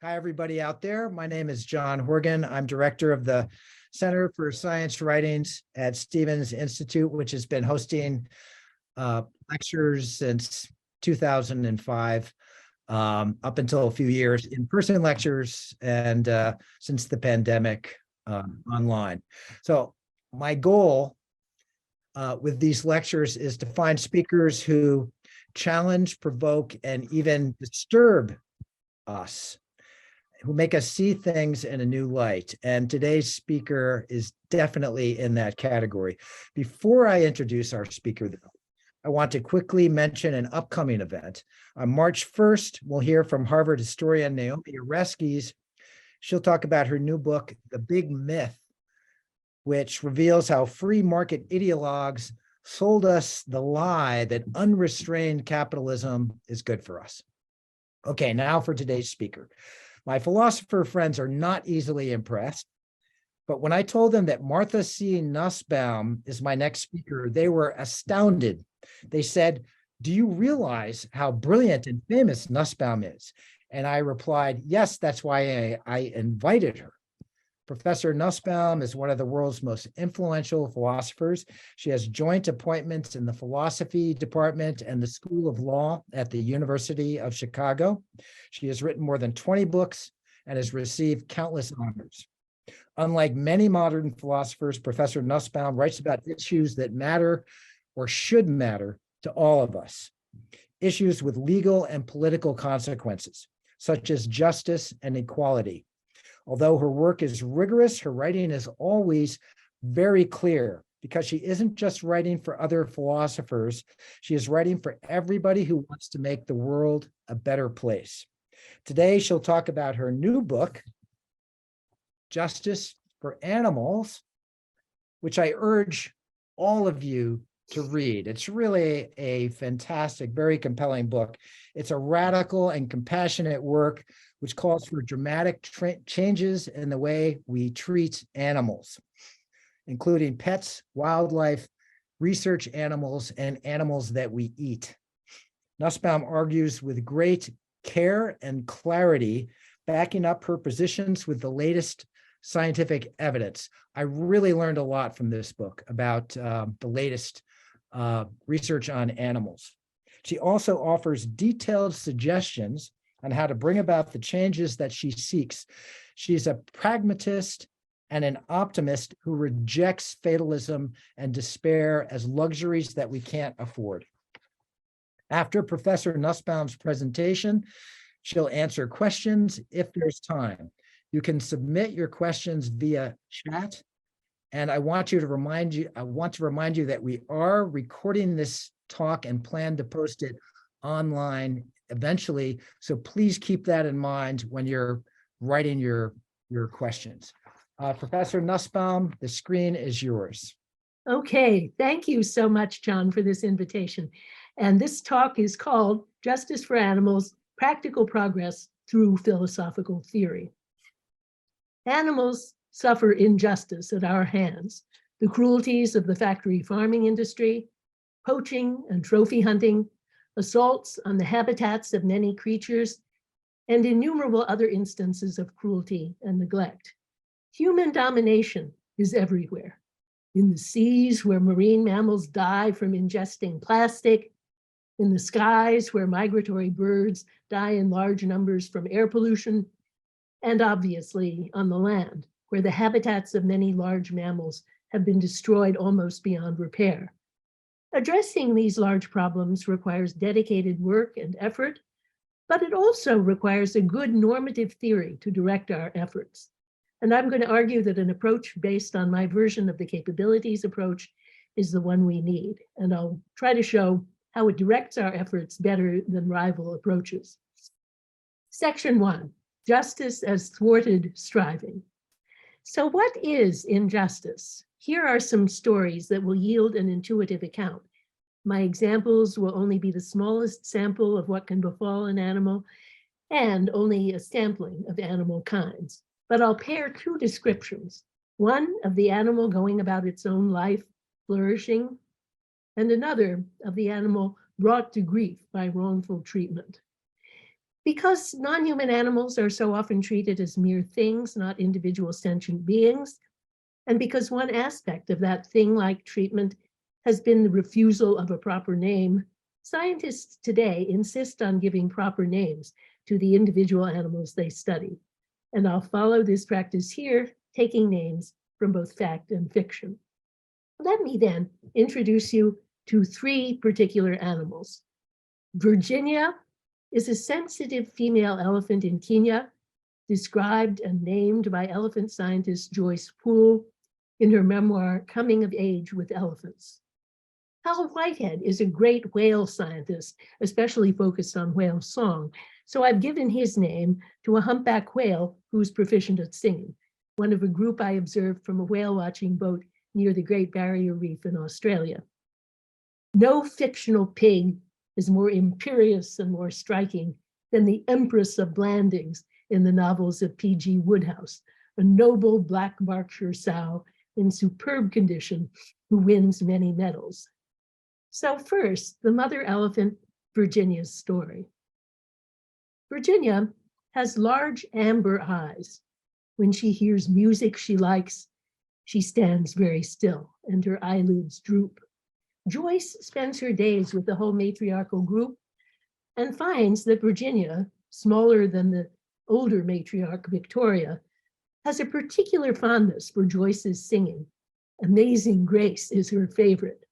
Hi, everybody out there. My name is John Horgan. I'm director of the Center for Science Writings at Stevens Institute, which has been hosting lectures since 2005, up until a few years, in-person lectures, and since the pandemic, online. So my goal with these lectures is to find speakers who challenge, provoke, and even disturb us, who make us see things in a new light. And today's speaker is definitely in that category. Before I introduce our speaker, though, I want to quickly mention an upcoming event. On March 1st, we'll hear from Harvard historian Naomi Oreskes. She'll talk about her new book, The Big Myth, which reveals how free market ideologues sold us the lie that unrestrained capitalism is good for us. Okay, now for today's speaker. My philosopher friends are not easily impressed, but when I told them that Martha C. Nussbaum is my next speaker, they were astounded. They said, "Do you realize how brilliant and famous Nussbaum is?" And I replied, "Yes, that's why I invited her." Professor Nussbaum is one of the world's most influential philosophers. She has joint appointments in the philosophy department and the School of Law at the University of Chicago. She has written more than 20 books and has received countless honors. Unlike many modern philosophers, Professor Nussbaum writes about issues that matter or should matter to all of us, issues with legal and political consequences, such as justice and equality. Although her work is rigorous, her writing is always very clear because she isn't just writing for other philosophers. She is writing for everybody who wants to make the world a better place. Today, she'll talk about her new book, Justice for Animals, which I urge all of you to read. It's really a fantastic, very compelling book. It's a radical and compassionate work which calls for dramatic changes in the way we treat animals, including pets, wildlife, research animals, and animals that we eat. Nussbaum argues with great care and clarity, backing up her positions with the latest scientific evidence. I really learned a lot from this book about the latest research on animals. She also offers detailed suggestions on how to bring about the changes that she seeks. She's a pragmatist and an optimist who rejects fatalism and despair as luxuries that we can't afford. After Professor Nussbaum's presentation, she'll answer questions if there's time. You can submit your questions via chat. And I want to remind you that we are recording this talk and plan to post it online eventually. So please keep that in mind when you're writing your questions. Professor Nussbaum, the screen is yours. Okay, thank you so much, John, for this invitation. And this talk is called Justice for Animals, Practical Progress Through Philosophical Theory. Animals suffer injustice at our hands. The cruelties of the factory farming industry, poaching and trophy hunting, assaults on the habitats of many creatures, and innumerable other instances of cruelty and neglect. Human domination is everywhere. In the seas where marine mammals die from ingesting plastic, in the skies where migratory birds die in large numbers from air pollution, and obviously on the land, where the habitats of many large mammals have been destroyed almost beyond repair. Addressing these large problems requires dedicated work and effort, but it also requires a good normative theory to direct our efforts. And I'm going to argue that an approach based on my version of the capabilities approach is the one we need. And I'll try to show how it directs our efforts better than rival approaches. Section 1, justice as thwarted striving. So what is injustice? Here are some stories that will yield an intuitive account. My examples will only be the smallest sample of what can befall an animal and only a sampling of animal kinds. But I'll pair two descriptions, one of the animal going about its own life, flourishing, and another of the animal brought to grief by wrongful treatment. Because non-human animals are so often treated as mere things, not individual sentient beings, and because one aspect of that thing-like treatment has been the refusal of a proper name, scientists today insist on giving proper names to the individual animals they study. And I'll follow this practice here, taking names from both fact and fiction. Let me then introduce you to three particular animals. Virginia is a sensitive female elephant in Kenya, described and named by elephant scientist Joyce Poole in her memoir, Coming of Age with Elephants. Hal Whitehead is a great whale scientist, especially focused on whale song. So I've given his name to a humpback whale who's proficient at singing, one of a group I observed from a whale watching boat near the Great Barrier Reef in Australia. No fictional pig is more imperious and more striking than the Empress of Blandings in the novels of P.G. Wodehouse, a noble black Berkshire sow in superb condition who wins many medals. So first, the mother elephant, Virginia's story. Virginia has large amber eyes. When she hears music she likes, she stands very still and her eyelids droop. Joyce spends her days with the whole matriarchal group and finds that Virginia, smaller than the older matriarch Victoria, has a particular fondness for Joyce's singing. Amazing Grace is her favorite.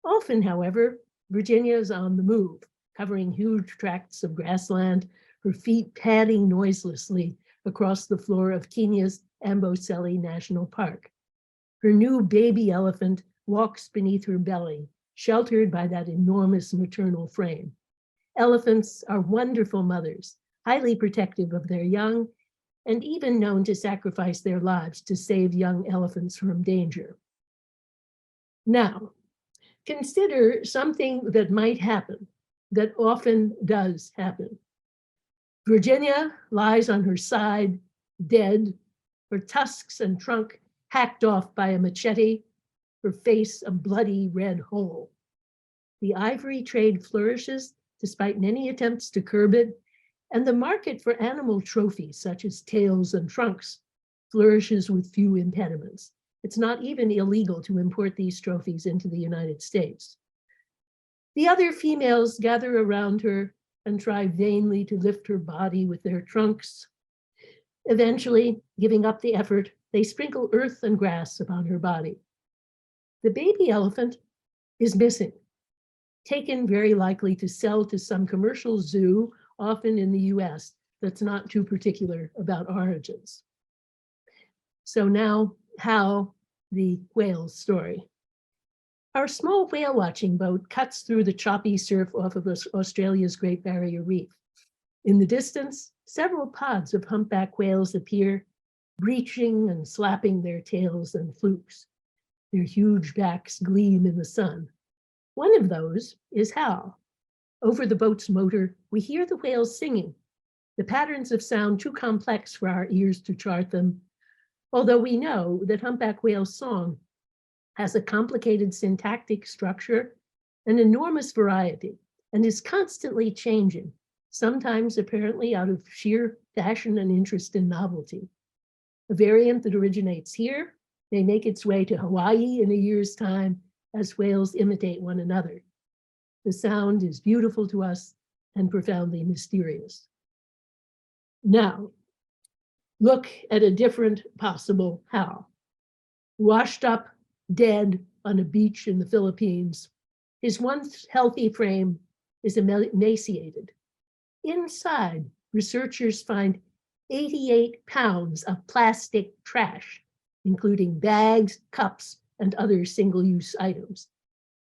Often, however, Virginia is on the move, covering huge tracts of grassland, her feet padding noiselessly across the floor of Kenya's Amboseli National Park. Her new baby elephant walks beneath her belly, sheltered by that enormous maternal frame. Elephants are wonderful mothers, highly protective of their young, and even known to sacrifice their lives to save young elephants from danger. Now, consider something that might happen, that often does happen. Virginia lies on her side, dead, her tusks and trunk hacked off by a machete, her face a bloody red hole. The ivory trade flourishes despite many attempts to curb it, and the market for animal trophies such as tails and trunks flourishes with few impediments. It's not even illegal to import these trophies into the United States. The other females gather around her and try vainly to lift her body with their trunks. Eventually, giving up the effort, they sprinkle earth and grass upon her body. The baby elephant is missing, taken very likely to sell to some commercial zoo, often in the US, that's not too particular about origins. So now, Hal, the whale story. Our small whale watching boat cuts through the choppy surf off of Australia's Great Barrier Reef. In the distance, several pods of humpback whales appear, breaching and slapping their tails and flukes. Their huge backs gleam in the sun. One of those is Hal. Over the boat's motor, we hear the whales singing, the patterns of sound too complex for our ears to chart them, although we know that humpback whale song has a complicated syntactic structure, an enormous variety, and is constantly changing, sometimes apparently out of sheer fashion and interest in novelty. A variant that originates here may make its way to Hawaii in a year's time as whales imitate one another. The sound is beautiful to us and profoundly mysterious. Now, look at a different possible Hal. Washed up, dead on a beach in the Philippines, his once healthy frame is emaciated. Inside, researchers find 88 pounds of plastic trash, including bags, cups, and other single-use items.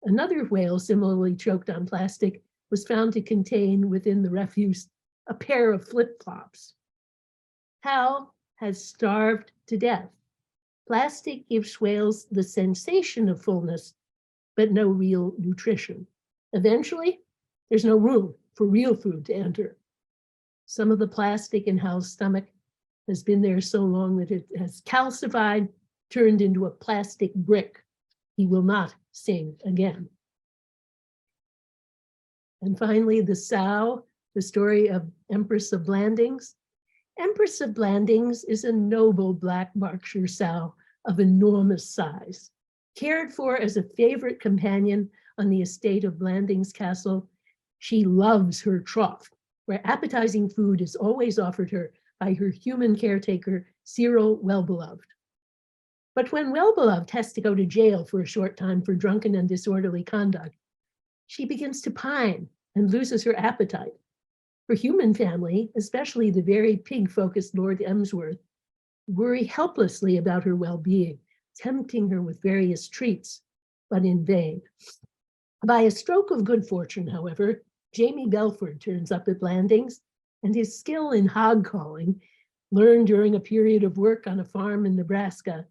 Another whale similarly choked on plastic was found to contain within the refuse a pair of flip-flops. Hal has starved to death. Plastic gives whales the sensation of fullness, but no real nutrition. Eventually, there's no room for real food to enter. Some of the plastic in Hal's stomach has been there so long that it has calcified, turned into a plastic brick. He will not sing again. And finally, the sow, the story of Empress of Blandings. Empress of Blandings is a noble black Berkshire sow of enormous size. Cared for as a favorite companion on the estate of Blandings Castle, she loves her trough, where appetizing food is always offered her by her human caretaker, Cyril Wellbeloved. But when Wellbeloved has to go to jail for a short time for drunken and disorderly conduct, she begins to pine and loses her appetite. Her human family, especially the very pig-focused Lord Emsworth, worry helplessly about her well-being, tempting her with various treats, but in vain. By a stroke of good fortune, however, Jamie Belford turns up at Blandings, and his skill in hog calling, learned during a period of work on a farm in Nebraska,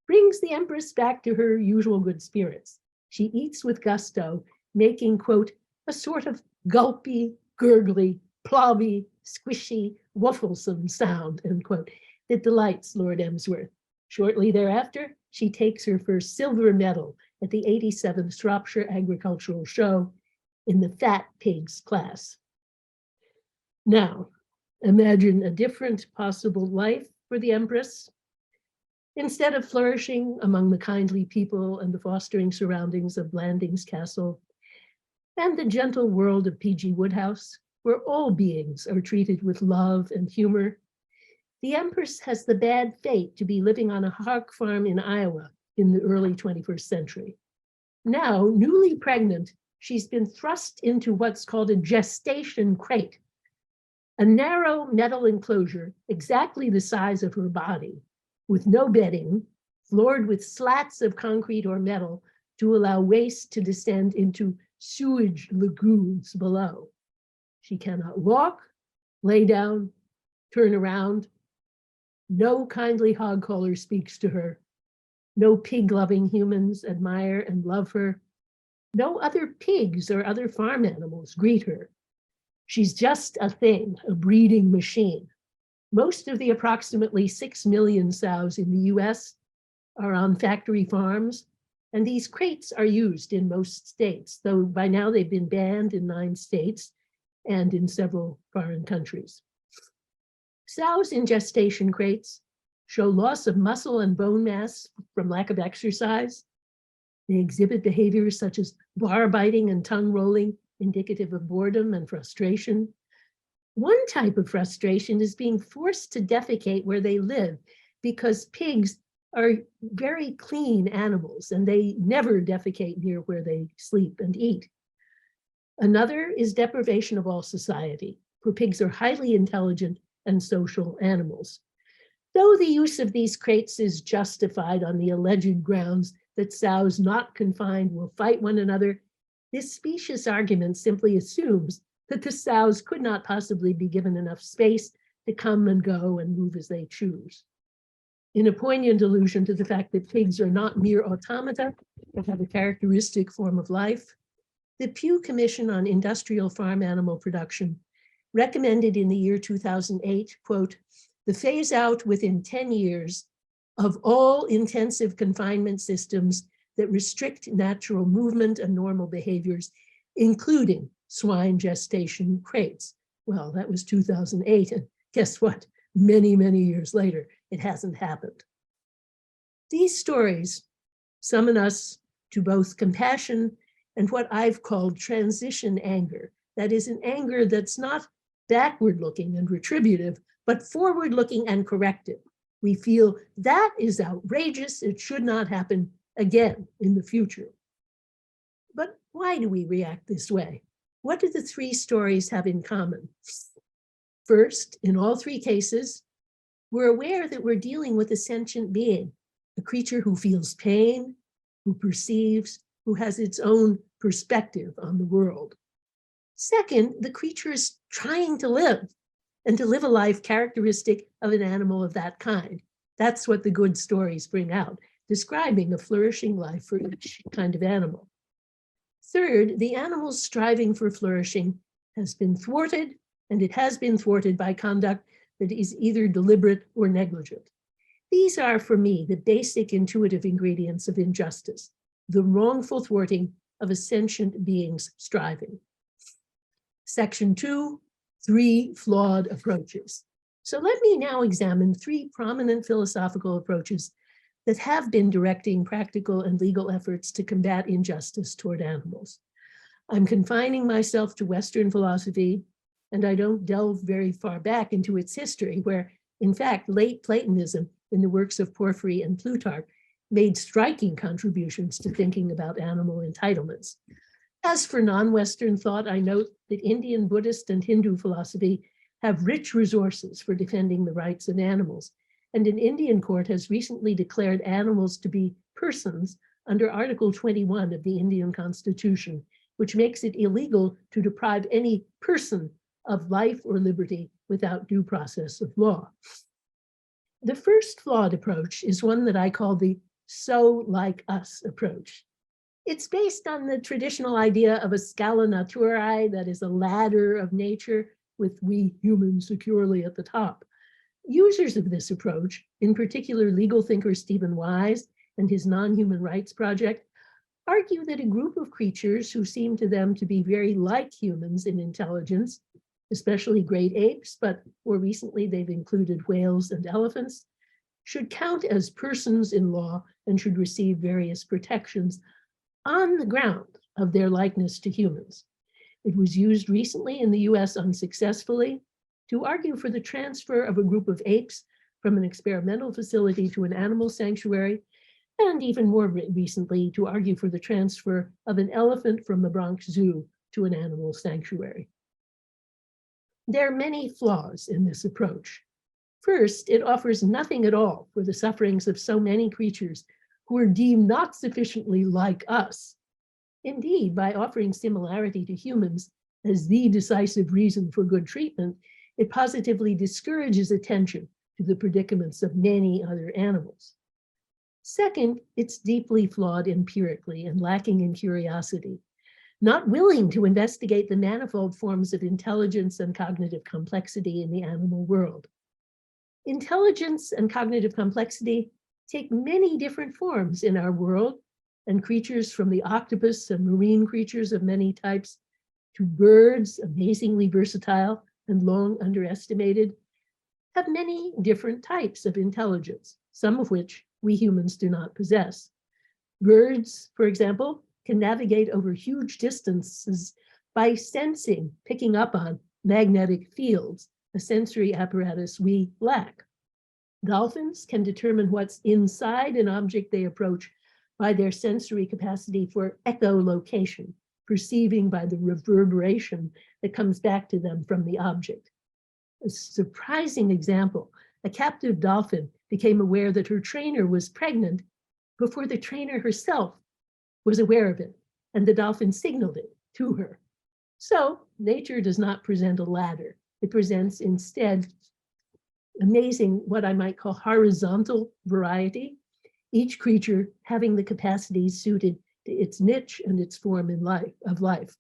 brings the Empress back to her usual good spirits. She eats with gusto, making, quote, a sort of gulpy, gurgly, plobby, squishy, wafflesome sound, end quote, that delights Lord Emsworth. Shortly thereafter, she takes her first silver medal at the 87th Shropshire Agricultural Show in the fat pigs class. Now, imagine a different possible life for the Empress. Instead of flourishing among the kindly people and the fostering surroundings of Blandings Castle and the gentle world of P.G. Woodhouse, where all beings are treated with love and humor, the Empress has the bad fate to be living on a hog farm in Iowa in the early 21st century. Now, newly pregnant, she's been thrust into what's called a gestation crate, a narrow metal enclosure exactly the size of her body, with no bedding, floored with slats of concrete or metal to allow waste to descend into sewage lagoons below. She cannot walk, lay down, turn around. No kindly hog caller speaks to her. No pig-loving humans admire and love her. No other pigs or other farm animals greet her. She's just a thing, a breeding machine. Most of the approximately 6 million sows in the US are on factory farms, and these crates are used in most states, though by now they've been banned in 9 states and in several foreign countries. Sows in gestation crates show loss of muscle and bone mass from lack of exercise. They exhibit behaviors such as bar biting and tongue rolling, indicative of boredom and frustration. One type of frustration is being forced to defecate where they live, because pigs are very clean animals and they never defecate near where they sleep and eat. Another is deprivation of all society, for pigs are highly intelligent and social animals. Though the use of these crates is justified on the alleged grounds that sows not confined will fight one another, this specious argument simply assumes that the sows could not possibly be given enough space to come and go and move as they choose. In a poignant allusion to the fact that pigs are not mere automata, but have a characteristic form of life, the Pew Commission on Industrial Farm Animal Production recommended in the year 2008, quote, the phase out within 10 years of all intensive confinement systems that restrict natural movement and normal behaviors, including swine gestation crates. Well, that was 2008, and guess what? Many, many years later, it hasn't happened. These stories summon us to both compassion and what I've called transition anger. That is an anger that's not backward-looking and retributive, but forward-looking and corrective. We feel that is outrageous. It should not happen again in the future. But why do we react this way? What do the 3 stories have in common? First, in all 3 cases, we're aware that we're dealing with a sentient being, a creature who feels pain, who perceives, who has its own perspective on the world. Second, the creature is trying to live, and to live a life characteristic of an animal of that kind. That's what the good stories bring out, describing a flourishing life for each kind of animal. Third, the animal's striving for flourishing has been thwarted, and it has been thwarted by conduct that is either deliberate or negligent. These are, for me, the basic intuitive ingredients of injustice, the wrongful thwarting of a sentient being's striving. Section 2, 3 flawed approaches. So let me now examine 3 prominent philosophical approaches that have been directing practical and legal efforts to combat injustice toward animals. I'm confining myself to Western philosophy, and I don't delve very far back into its history, where, in fact, late Platonism in the works of Porphyry and Plutarch made striking contributions to thinking about animal entitlements. As for non-Western thought, I note that Indian, Buddhist, and Hindu philosophy have rich resources for defending the rights of animals, and an Indian court has recently declared animals to be persons under Article 21 of the Indian Constitution, which makes it illegal to deprive any person of life or liberty without due process of law. The first flawed approach is one that I call the "so like us" approach. It's based on the traditional idea of a scala naturae, that is a ladder of nature with we humans securely at the top. Users of this approach, in particular legal thinker Stephen Wise and his Non-Human Rights Project, argue that a group of creatures who seem to them to be very like humans in intelligence, especially great apes, but more recently they've included whales and elephants, should count as persons in law and should receive various protections on the ground of their likeness to humans. It was used recently in the US unsuccessfully to argue for the transfer of a group of apes from an experimental facility to an animal sanctuary, and even more recently to argue for the transfer of an elephant from the Bronx Zoo to an animal sanctuary. There are many flaws in this approach. First, it offers nothing at all for the sufferings of so many creatures who are deemed not sufficiently like us. Indeed, by offering similarity to humans as the decisive reason for good treatment, it positively discourages attention to the predicaments of many other animals. Second, it's deeply flawed empirically and lacking in curiosity, not willing to investigate the manifold forms of intelligence and cognitive complexity in the animal world. Intelligence and cognitive complexity take many different forms in our world, and creatures from the octopus and marine creatures of many types to birds, amazingly versatile and long underestimated, have many different types of intelligence, some of which we humans do not possess. Birds, for example, can navigate over huge distances by sensing, picking up on magnetic fields, a sensory apparatus we lack. Dolphins can determine what's inside an object they approach by their sensory capacity for echolocation, perceiving by the reverberation that comes back to them from the object. A surprising example, a captive dolphin became aware that her trainer was pregnant before the trainer herself was aware of it, and the dolphin signaled it to her. So nature does not present a ladder. It presents instead amazing, what I might call horizontal variety, each creature having the capacities suited to its niche and its form in life.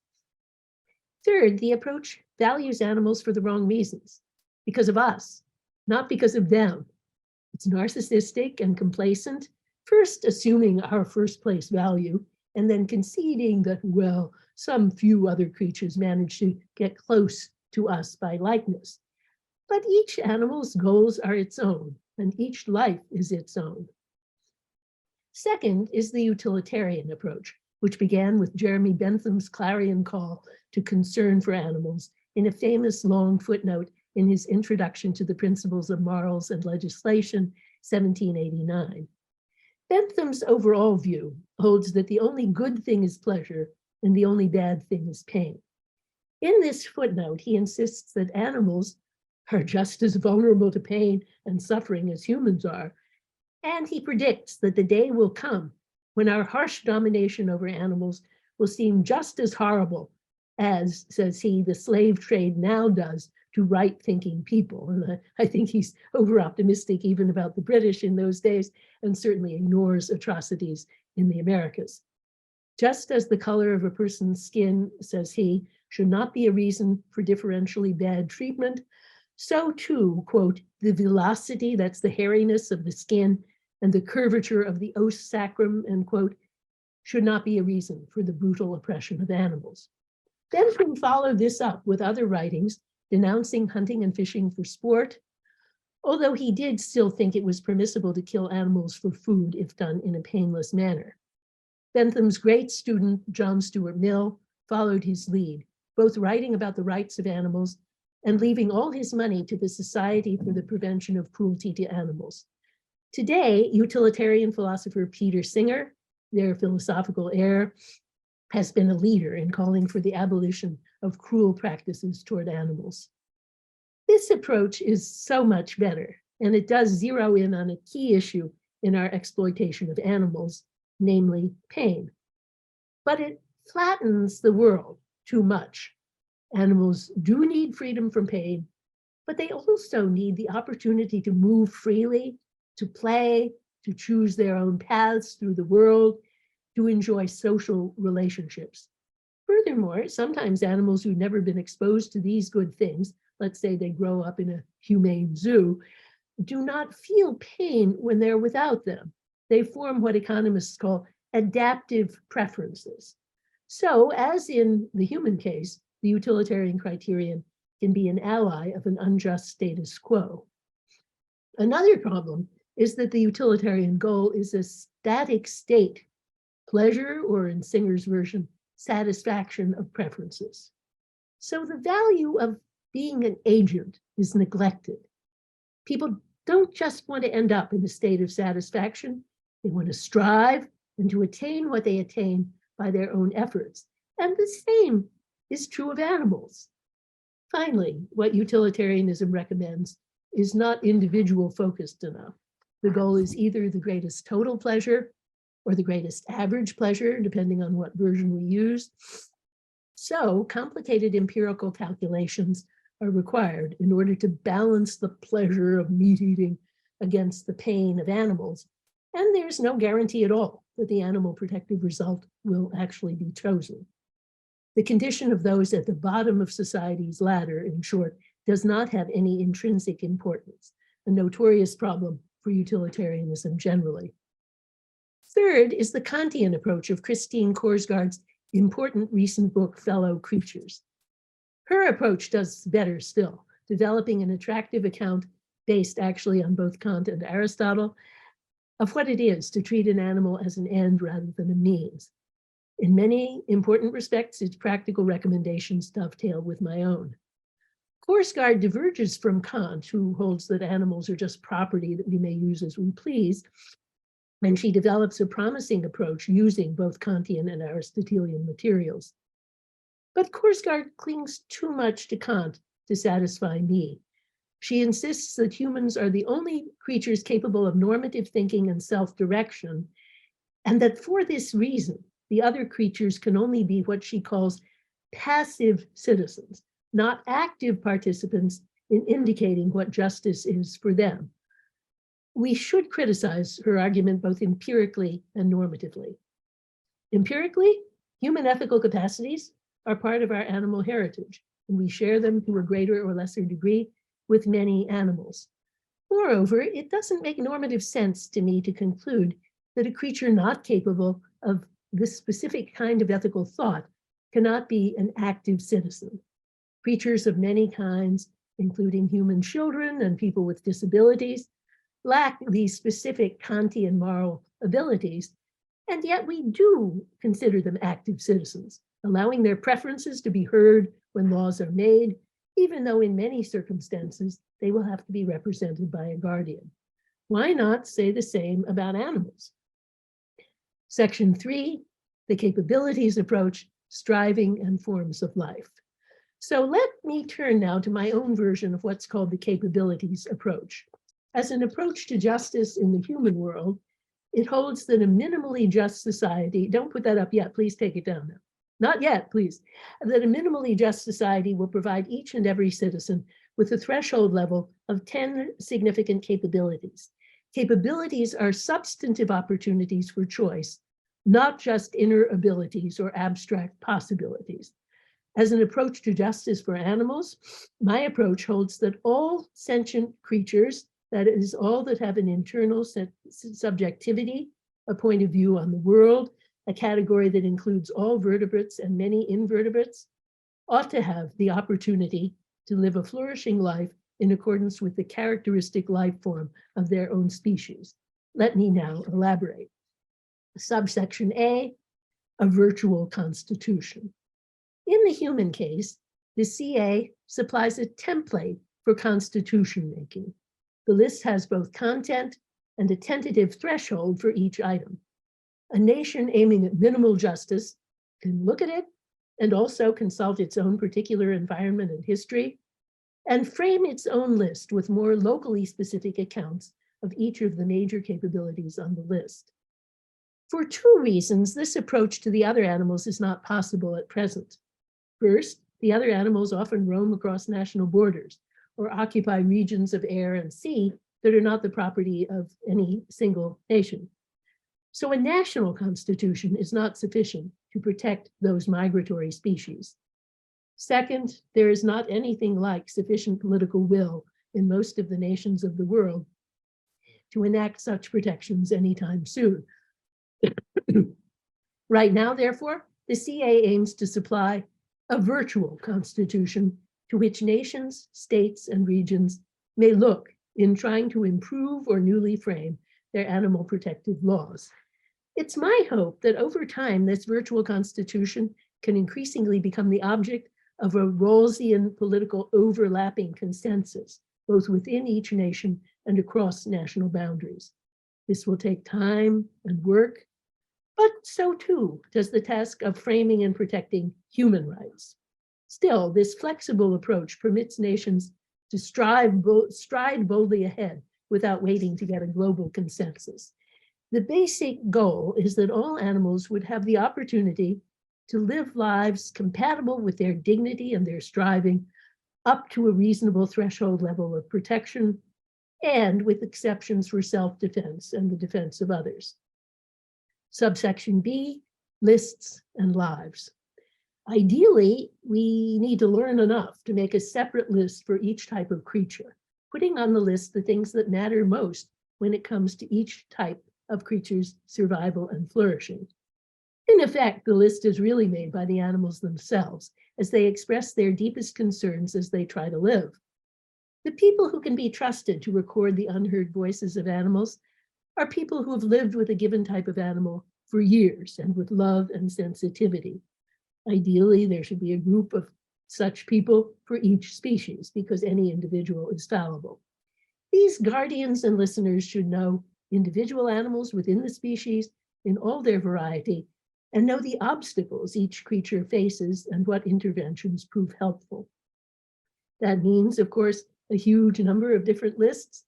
Third, the approach values animals for the wrong reasons, because of us, not because of them. It's narcissistic and complacent, first assuming our first place value, and then conceding that, well, some few other creatures manage to get close to us by likeness. But each animal's goals are its own, and each life is its own. Second is the utilitarian approach, which began with Jeremy Bentham's clarion call to concern for animals in a famous long footnote in his Introduction to the Principles of Morals and Legislation, 1789. Bentham's overall view holds that the only good thing is pleasure and the only bad thing is pain. In this footnote, he insists that animals are just as vulnerable to pain and suffering as humans are, and he predicts that the day will come when our harsh domination over animals will seem just as horrible as, says he, the slave trade now does to right-thinking people. And I think he's over-optimistic even about the British in those days, and certainly ignores atrocities in the Americas. Just as the color of a person's skin, says he, should not be a reason for differentially bad treatment, so too, quote, the velocity, that's the hairiness of the skin, and the curvature of the os sacrum, end quote, should not be a reason for the brutal oppression of animals. Bentham followed this up with other writings denouncing hunting and fishing for sport, although he did still think it was permissible to kill animals for food if done in a painless manner. Bentham's great student, John Stuart Mill, followed his lead, both writing about the rights of animals and leaving all his money to the Society for the Prevention of Cruelty to Animals. Today, utilitarian philosopher Peter Singer, their philosophical heir, has been a leader in calling for the abolition of cruel practices toward animals. This approach is so much better, and it does zero in on a key issue in our exploitation of animals, namely pain. But it flattens the world too much. Animals do need freedom from pain, but they also need the opportunity to move freely, to play, to choose their own paths through the world, to enjoy social relationships. Furthermore, sometimes animals who've never been exposed to these good things, let's say they grow up in a humane zoo, do not feel pain when they're without them. They form what economists call adaptive preferences. So, as in the human case, the utilitarian criterion can be an ally of an unjust status quo. Another problem is that the utilitarian goal is a static state, pleasure, or in Singer's version, satisfaction of preferences. So the value of being an agent is neglected. People don't just want to end up in a state of satisfaction. They want to strive and to attain what they attain by their own efforts. And the same is true of animals. Finally, what utilitarianism recommends is not individual focused enough. The goal is either the greatest total pleasure or the greatest average pleasure, depending on what version we use. So complicated empirical calculations are required in order to balance the pleasure of meat eating against the pain of animals. And there's no guarantee at all that the animal protective result will actually be chosen. The condition of those at the bottom of society's ladder, in short, does not have any intrinsic importance, a notorious problem for utilitarianism generally. Third is the Kantian approach of Christine Korsgaard's important recent book, Fellow Creatures. Her approach does better still, developing an attractive account based actually on both Kant and Aristotle of what it is to treat an animal as an end rather than a means. In many important respects, its practical recommendations dovetail with my own. Korsgaard diverges from Kant, who holds that animals are just property that we may use as we please, and she develops a promising approach using both Kantian and Aristotelian materials. But Korsgaard clings too much to Kant to satisfy me. She insists that humans are the only creatures capable of normative thinking and self-direction, and that for this reason, the other creatures can only be what she calls passive citizens, not active participants in indicating what justice is for them. We should criticize her argument both empirically and normatively. Empirically, human ethical capacities are part of our animal heritage, and we share them to a greater or lesser degree with many animals. Moreover, it doesn't make normative sense to me to conclude that a creature not capable of this specific kind of ethical thought cannot be an active citizen. Creatures of many kinds, including human children and people with disabilities, lack these specific Kantian moral abilities, and yet we do consider them active citizens, allowing their preferences to be heard when laws are made, even though in many circumstances they will have to be represented by a guardian. Why not say the same about animals? Section 3, the capabilities approach, striving and forms of life. So let me turn now to my own version of what's called the capabilities approach. As an approach to justice in the human world, it holds that a minimally just society, don't put that up yet, please take it down now. Not yet, please. That a minimally just society will provide each and every citizen with a threshold level of 10 significant capabilities. Capabilities are substantive opportunities for choice, not just inner abilities or abstract possibilities. As an approach to justice for animals, my approach holds that all sentient creatures, that is, all that have an internal subjectivity, a point of view on the world, a category that includes all vertebrates and many invertebrates, ought to have the opportunity to live a flourishing life in accordance with the characteristic life form of their own species. Let me now elaborate. Subsection A, a virtual constitution. In the human case, the CA supplies a template for constitution making. The list has both content and a tentative threshold for each item. A nation aiming at minimal justice can look at it and also consult its own particular environment and history and frame its own list with more locally specific accounts of each of the major capabilities on the list. For two reasons, this approach to the other animals is not possible at present. First, the other animals often roam across national borders or occupy regions of air and sea that are not the property of any single nation. So a national constitution is not sufficient to protect those migratory species. Second, there is not anything like sufficient political will in most of the nations of the world to enact such protections anytime soon. Right now, therefore, the CA aims to supply a virtual constitution to which nations, states, and regions may look in trying to improve or newly frame their animal protective laws. It's my hope that over time, this virtual constitution can increasingly become the object of a Rawlsian political overlapping consensus, both within each nation and across national boundaries. This will take time and work, but so too does the task of framing and protecting human rights. Still, this flexible approach permits nations to stride boldly ahead without waiting to get a global consensus. The basic goal is that all animals would have the opportunity to live lives compatible with their dignity and their striving up to a reasonable threshold level of protection, and with exceptions for self-defense and the defense of others. Subsection B, lists and lives. Ideally, we need to learn enough to make a separate list for each type of creature, putting on the list the things that matter most when it comes to each type of creature's survival and flourishing. In effect, the list is really made by the animals themselves as they express their deepest concerns as they try to live. The people who can be trusted to record the unheard voices of animals are people who have lived with a given type of animal for years and with love and sensitivity. Ideally, there should be a group of such people for each species because any individual is fallible. These guardians and listeners should know individual animals within the species in all their variety and know the obstacles each creature faces and what interventions prove helpful. That means, of course, a huge number of different lists.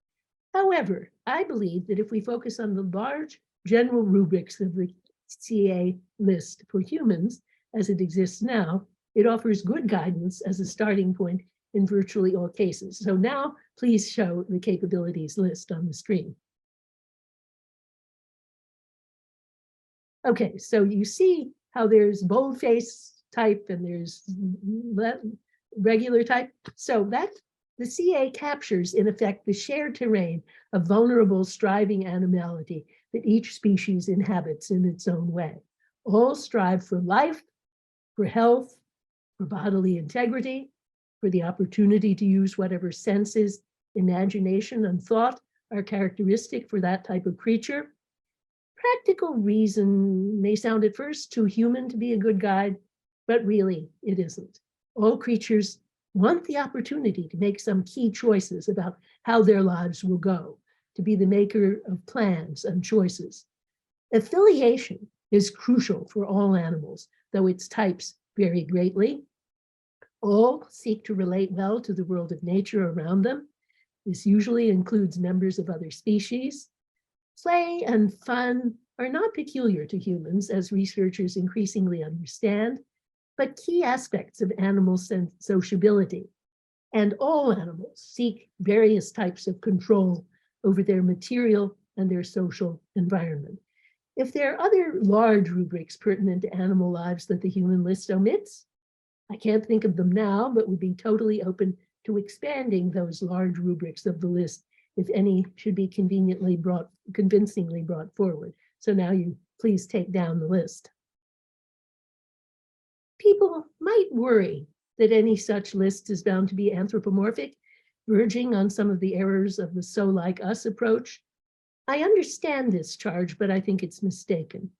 However, I believe that if we focus on the large general rubrics of the CA list for humans, as it exists now, it offers good guidance as a starting point in virtually all cases. So now, please show the capabilities list on the screen. Okay, so you see how there's boldface type and there's regular type. So that the CA captures, in effect, the shared terrain of vulnerable, striving animality that each species inhabits in its own way. All strive for life, for health, for bodily integrity, for the opportunity to use whatever senses, imagination, and thought are characteristic for that type of creature. Practical reason may sound at first too human to be a good guide, but really it isn't. All creatures want the opportunity to make some key choices about how their lives will go, to be the maker of plans and choices. Affiliation is crucial for all animals, though its types vary greatly. All seek to relate well to the world of nature around them. This usually includes members of other species. Play and fun are not peculiar to humans, as researchers increasingly understand, but key aspects of animal sociability. And all animals seek various types of control over their material and their social environment. If there are other large rubrics pertinent to animal lives that the human list omits, I can't think of them now, but would be totally open to expanding those large rubrics of the list if any should be conveniently convincingly brought forward. So now you please take down the list. People might worry that any such list is bound to be anthropomorphic, verging on some of the errors of the so like us approach? I understand this charge, but I think it's mistaken.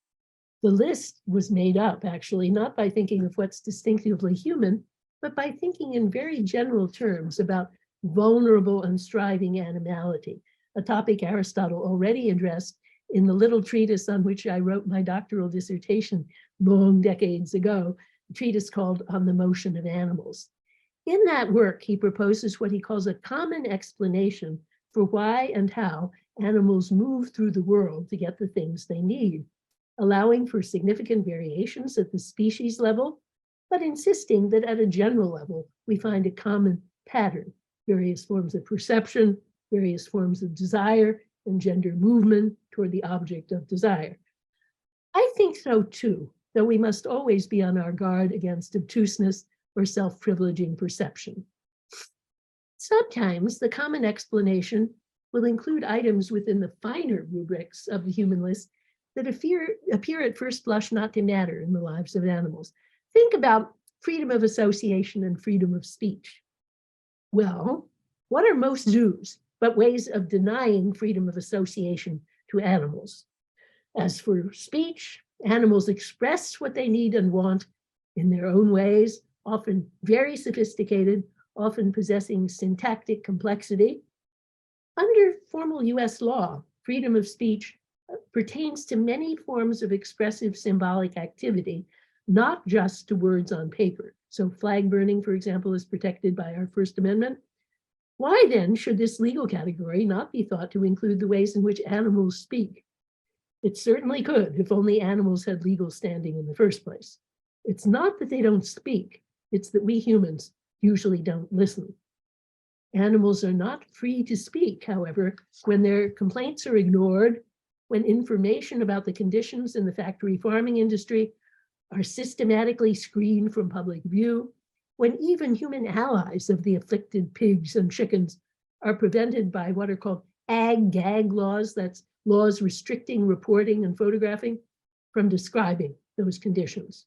The list was made up, actually, not by thinking of what's distinctively human, but by thinking in very general terms about vulnerable and striving animality, a topic Aristotle already addressed in the little treatise on which I wrote my doctoral dissertation long decades ago, a treatise called On the Motion of Animals. In that work, he proposes what he calls a common explanation for why and how animals move through the world to get the things they need, allowing for significant variations at the species level, but insisting that at a general level, we find a common pattern, various forms of perception, various forms of desire, and gender movement toward the object of desire. I think so too, though we must always be on our guard against obtuseness or self-privileging perception. Sometimes the common explanation will include items within the finer rubrics of the human list that appear at first blush not to matter in the lives of animals. Think about freedom of association and freedom of speech. Well, what are most zoos but ways of denying freedom of association to animals? As for speech, animals express what they need and want in their own ways, often very sophisticated, often possessing syntactic complexity. Under formal US law, freedom of speech pertains to many forms of expressive symbolic activity, not just to words on paper. So flag burning, for example, is protected by our First Amendment. Why then should this legal category not be thought to include the ways in which animals speak? It certainly could, if only animals had legal standing in the first place. It's not that they don't speak, it's that we humans usually don't listen. Animals are not free to speak, however, when their complaints are ignored, when information about the conditions in the factory farming industry are systematically screened from public view, when even human allies of the afflicted pigs and chickens are prevented by what are called ag-gag laws, that's laws restricting reporting and photographing, from describing those conditions.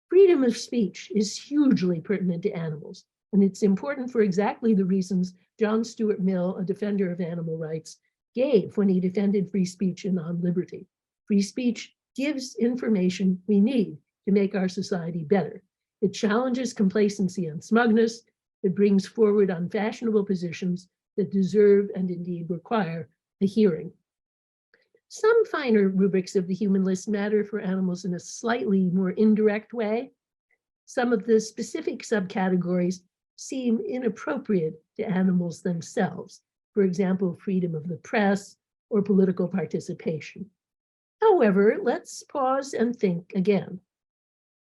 Freedom of speech is hugely pertinent to animals, and it's important for exactly the reasons John Stuart Mill, a defender of animal rights, gave when he defended free speech and non-liberty. Free speech gives information we need to make our society better. It challenges complacency and smugness. It brings forward unfashionable positions that deserve and indeed require a hearing. Some finer rubrics of the human list matter for animals in a slightly more indirect way. Some of the specific subcategories seem inappropriate to animals themselves. For example, freedom of the press or political participation. However, let's pause and think again.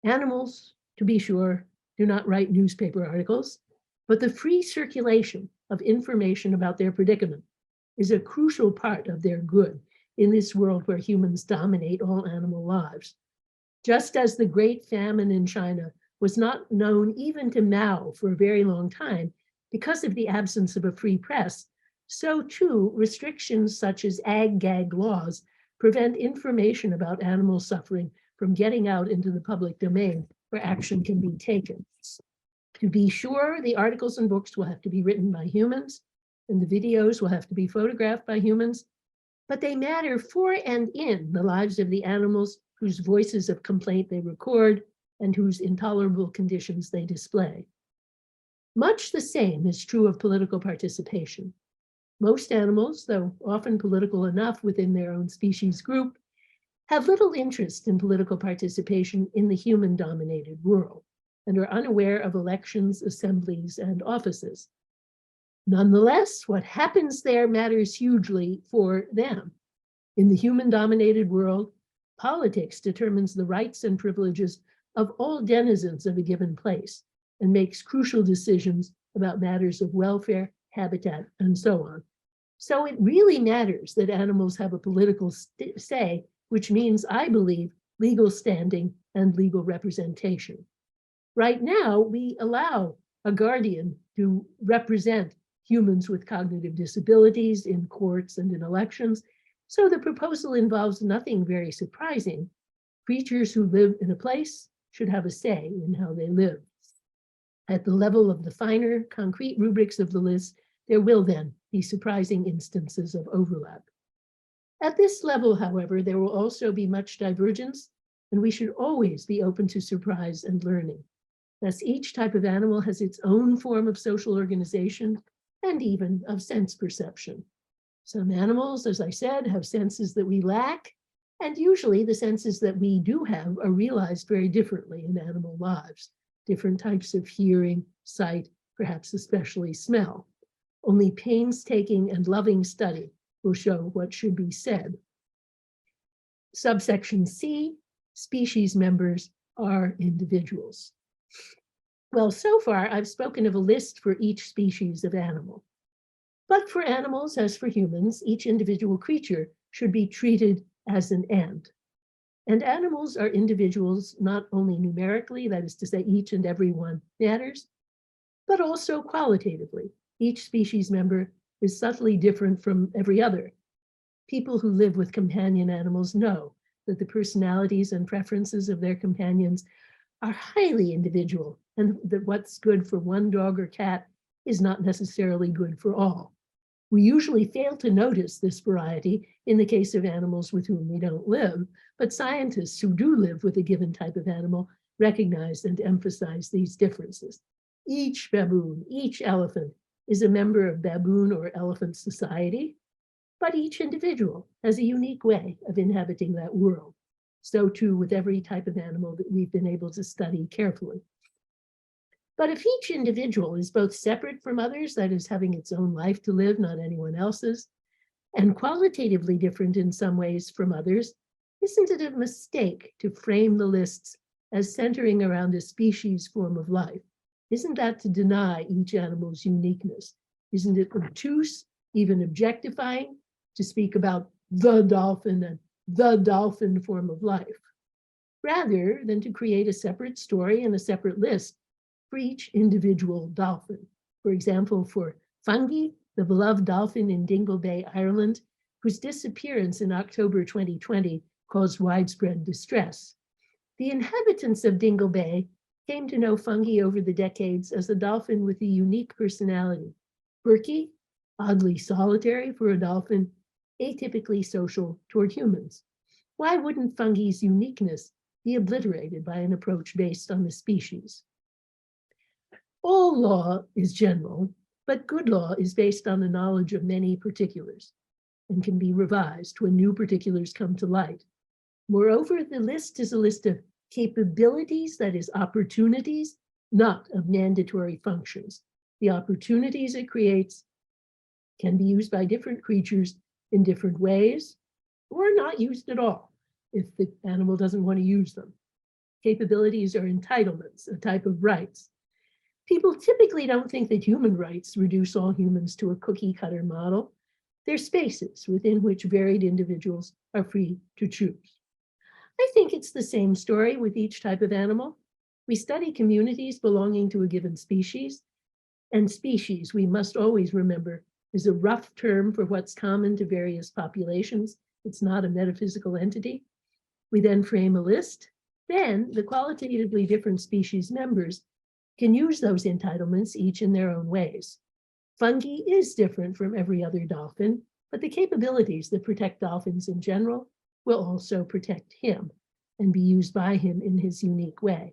Animals, to be sure, do not write newspaper articles, but the free circulation of information about their predicament is a crucial part of their good in this world where humans dominate all animal lives. Just as the Great Famine in China was not known even to Mao for a very long time because of the absence of a free press, so too restrictions such as ag-gag laws prevent information about animal suffering from getting out into the public domain where action can be taken. To be sure, the articles and books will have to be written by humans, and the videos will have to be photographed by humans, but they matter for and in the lives of the animals whose voices of complaint they record and whose intolerable conditions they display. Much the same is true of political participation. Most animals, though often political enough within their own species group, have little interest in political participation in the human-dominated world and are unaware of elections, assemblies, and offices. Nonetheless, what happens there matters hugely for them. In the human-dominated world, politics determines the rights and privileges of all denizens of a given place and makes crucial decisions about matters of welfare, habitat, and so on. So it really matters that animals have a political say, which means, I believe, legal standing and legal representation. Right now, we allow a guardian to represent humans with cognitive disabilities in courts and in elections, so the proposal involves nothing very surprising. Creatures who live in a place should have a say in how they live. At the level of the finer, concrete rubrics of the list, there will then be surprising instances of overlap. At this level, however, there will also be much divergence, and we should always be open to surprise and learning. Thus, each type of animal has its own form of social organization and even of sense perception. Some animals, as I said, have senses that we lack, and usually the senses that we do have are realized very differently in animal lives. Different types of hearing, sight, perhaps especially smell. Only painstaking and loving study will show what should be said. Subsection C, species members are individuals. Well, so far I've spoken of a list for each species of animal. But for animals, as for humans, each individual creature should be treated as an end. And animals are individuals not only numerically, that is to say, each and every one matters, but also qualitatively. Each species member is subtly different from every other. People who live with companion animals know that the personalities and preferences of their companions are highly individual, and that what's good for one dog or cat is not necessarily good for all. We usually fail to notice this variety in the case of animals with whom we don't live, but scientists who do live with a given type of animal recognize and emphasize these differences. Each baboon, each elephant is a member of baboon or elephant society, but each individual has a unique way of inhabiting that world. So too with every type of animal that we've been able to study carefully. But if each individual is both separate from others, that is, having its own life to live, not anyone else's, and qualitatively different in some ways from others, isn't it a mistake to frame the lists as centering around a species form of life? Isn't that to deny each animal's uniqueness? Isn't it obtuse, even objectifying, to speak about the dolphin and the dolphin form of life, rather than to create a separate story and a separate list for each individual dolphin? For example, for Fungi, the beloved dolphin in Dingle Bay, Ireland, whose disappearance in October 2020 caused widespread distress. The inhabitants of Dingle Bay came to know Fungi over the decades as a dolphin with a unique personality. Quirky, oddly solitary for a dolphin, atypically social toward humans. Why wouldn't Fungi's uniqueness be obliterated by an approach based on the species? All law is general, but good law is based on the knowledge of many particulars and can be revised when new particulars come to light. Moreover, the list is a list of capabilities, that is, opportunities, not of mandatory functions. The opportunities it creates can be used by different creatures in different ways, or not used at all if the animal doesn't want to use them. Capabilities are entitlements, a type of rights. People typically don't think that human rights reduce all humans to a cookie cutter model. They're spaces within which varied individuals are free to choose. I think it's the same story with each type of animal. We study communities belonging to a given species, and species, we must always remember, is a rough term for what's common to various populations. It's not a metaphysical entity. We then frame a list. Then the qualitatively different species members can use those entitlements each in their own ways. Fungi is different from every other dolphin, but the capabilities that protect dolphins in general will also protect him and be used by him in his unique way.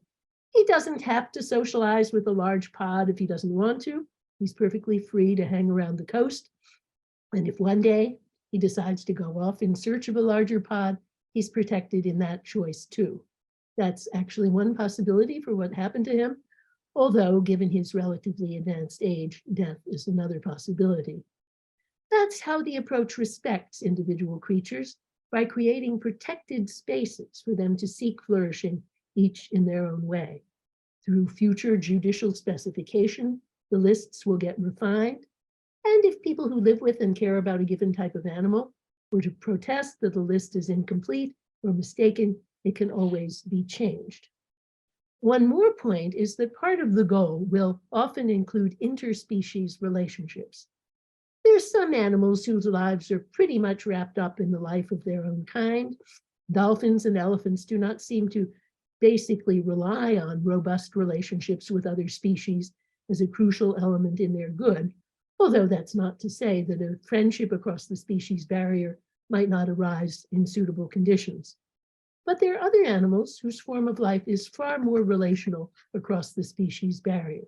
He doesn't have to socialize with a large pod if he doesn't want to. He's perfectly free to hang around the coast. And if one day he decides to go off in search of a larger pod, he's protected in that choice too. That's actually one possibility for what happened to him, although given his relatively advanced age, death is another possibility. That's how the approach respects individual creatures, by creating protected spaces for them to seek flourishing, each in their own way. Through future judicial specification, the lists will get refined, and if people who live with and care about a given type of animal were to protest that the list is incomplete or mistaken, it can always be changed. One more point is that part of the goal will often include interspecies relationships. There are some animals whose lives are pretty much wrapped up in the life of their own kind. Dolphins and elephants do not seem to basically rely on robust relationships with other species as a crucial element in their good, although that's not to say that a friendship across the species barrier might not arise in suitable conditions. But there are other animals whose form of life is far more relational across the species barrier.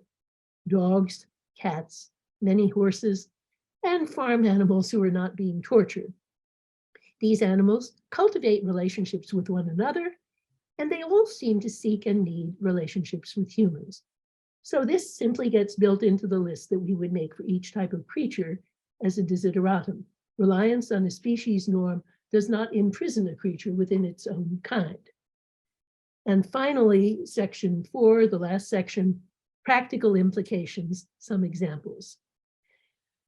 Dogs, cats, many horses, and farm animals who are not being tortured. These animals cultivate relationships with one another, and they all seem to seek and need relationships with humans. So this simply gets built into the list that we would make for each type of creature as a desideratum. Reliance on a species norm does not imprison a creature within its own kind. And finally, section 4, the last section, practical implications, some examples.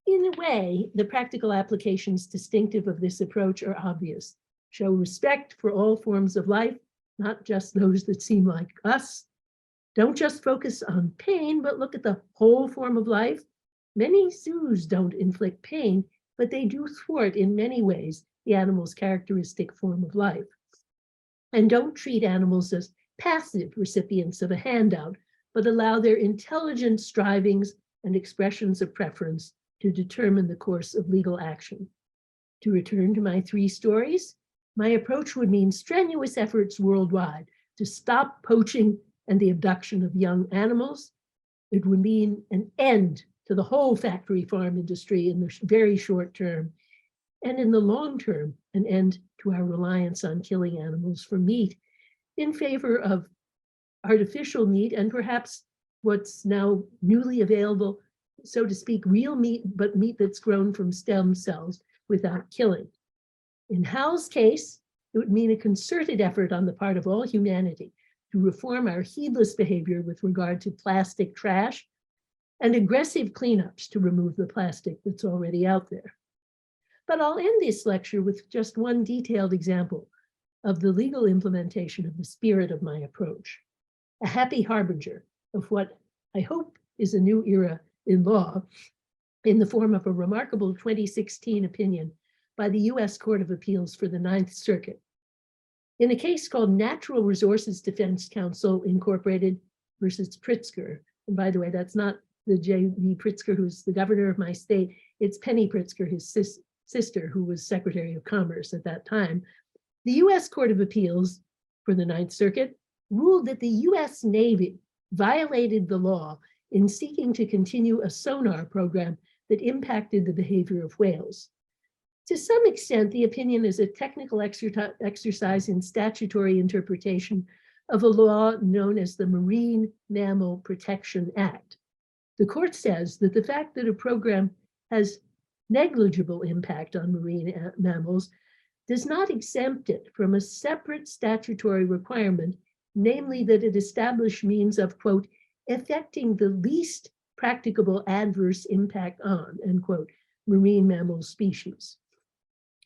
In a way, the practical applications distinctive of this approach are obvious. Show respect for all forms of life, not just those that seem like us. Don't just focus on pain, but look at the whole form of life. Many zoos don't inflict pain, but they do thwart in many ways the animal's characteristic form of life. And don't treat animals as passive recipients of a handout, but allow their intelligent strivings and expressions of preference to determine the course of legal action. To return to my 3 stories, my approach would mean strenuous efforts worldwide to stop poaching and the abduction of young animals. It would mean an end to the whole factory farm industry in the very short term, and in the long term, an end to our reliance on killing animals for meat in favor of artificial meat and perhaps what's now newly available, so to speak, real meat, but meat that's grown from stem cells without killing. In Hal's case, it would mean a concerted effort on the part of all humanity to reform our heedless behavior with regard to plastic trash and aggressive cleanups to remove the plastic that's already out there. But I'll end this lecture with just one detailed example of the legal implementation of the spirit of my approach, a happy harbinger of what I hope is a new era in law in the form of a remarkable 2016 opinion by the US Court of Appeals for the Ninth Circuit. In a case called Natural Resources Defense Council Incorporated versus Pritzker, and by the way, that's not the J.B. Pritzker, who's the governor of my state, it's Penny Pritzker, his sister, who was Secretary of Commerce at that time. The US Court of Appeals for the Ninth Circuit ruled that the US Navy violated the law in seeking to continue a sonar program that impacted the behavior of whales. To some extent, the opinion is a technical exercise in statutory interpretation of a law known as the Marine Mammal Protection Act. The court says that the fact that a program has negligible impact on marine mammals does not exempt it from a separate statutory requirement, namely that it establish means of, quote, affecting the least practicable adverse impact on, end quote, marine mammal species.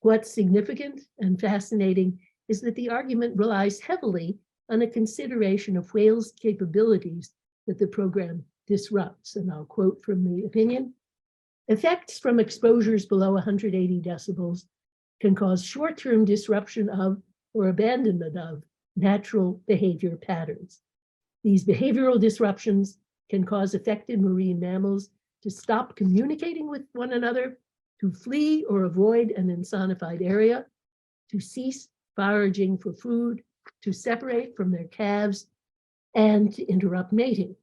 What's significant and fascinating is that the argument relies heavily on a consideration of whales' capabilities that the program disrupts. And I'll quote from the opinion: effects from exposures below 180 decibels can cause short-term disruption of or abandonment of natural behavior patterns. These behavioral disruptions can cause affected marine mammals to stop communicating with one another, to flee or avoid an insonified area, to cease foraging for food, to separate from their calves, and to interrupt mating.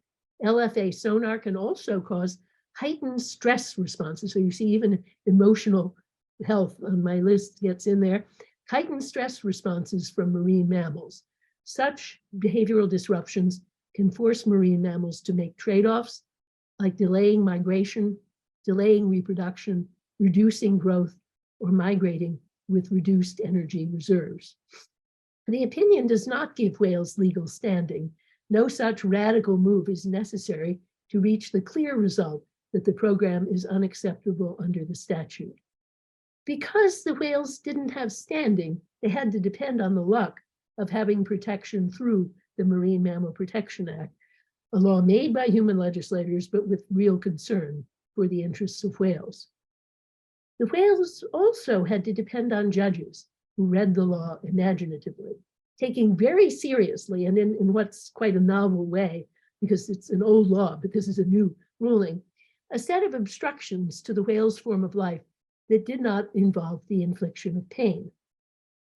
LFA sonar can also cause heightened stress responses. So you see even emotional health on my list gets in there. Heightened stress responses from marine mammals. Such behavioral disruptions can force marine mammals to make trade-offs like delaying migration, delaying reproduction, reducing growth, or migrating with reduced energy reserves. The opinion does not give whales legal standing. No such radical move is necessary to reach the clear result that the program is unacceptable under the statute. Because the whales didn't have standing, they had to depend on the luck of having protection through the Marine Mammal Protection Act, a law made by human legislators, but with real concern for the interests of whales. The whales also had to depend on judges who read the law imaginatively. taking very seriously, and in what's quite a novel way, because it's an old law, but this is a new ruling, a set of obstructions to the whale's form of life that did not involve the infliction of pain.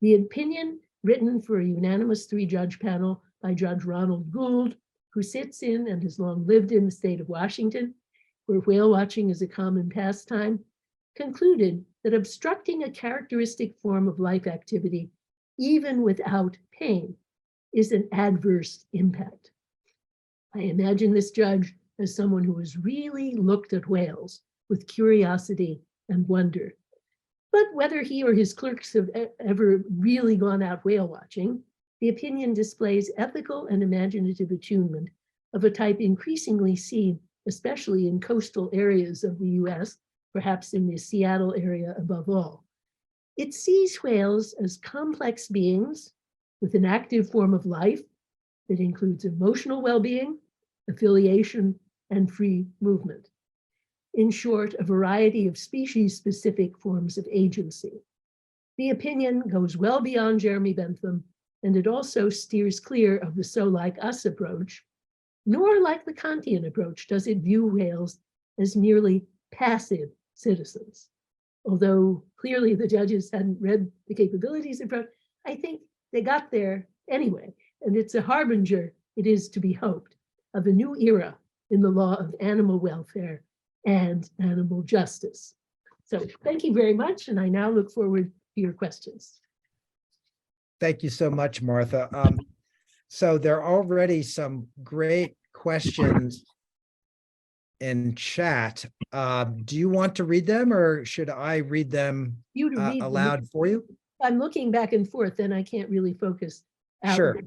The opinion, written for a unanimous 3-judge panel by Judge Ronald Gould, who sits in and has long lived in the state of Washington, where whale watching is a common pastime, concluded that obstructing a characteristic form of life activity, even without pain, is an adverse impact. I imagine this judge as someone who has really looked at whales with curiosity and wonder. But whether he or his clerks have ever really gone out whale watching, the opinion displays ethical and imaginative attunement of a type increasingly seen, especially in coastal areas of the US, perhaps in the Seattle area above all. It sees whales as complex beings with an active form of life that includes emotional well-being, affiliation, and free movement. In short, a variety of species-specific forms of agency. The opinion goes well beyond Jeremy Bentham, and it also steers clear of the "so like us" approach, nor like the Kantian approach does it view whales as merely passive citizens. Although clearly the judges hadn't read the capabilities approach, I think they got there anyway, and it's a harbinger, it is to be hoped, of a new era in the law of animal welfare and animal justice. So thank you very much, and I now look forward to your questions. Thank you so much, Martha. So there are already some great questions in chat. Do you want to read them, or should I read them You to read them. aloud for you? I'm looking back and forth, then I can't really focus. Sure.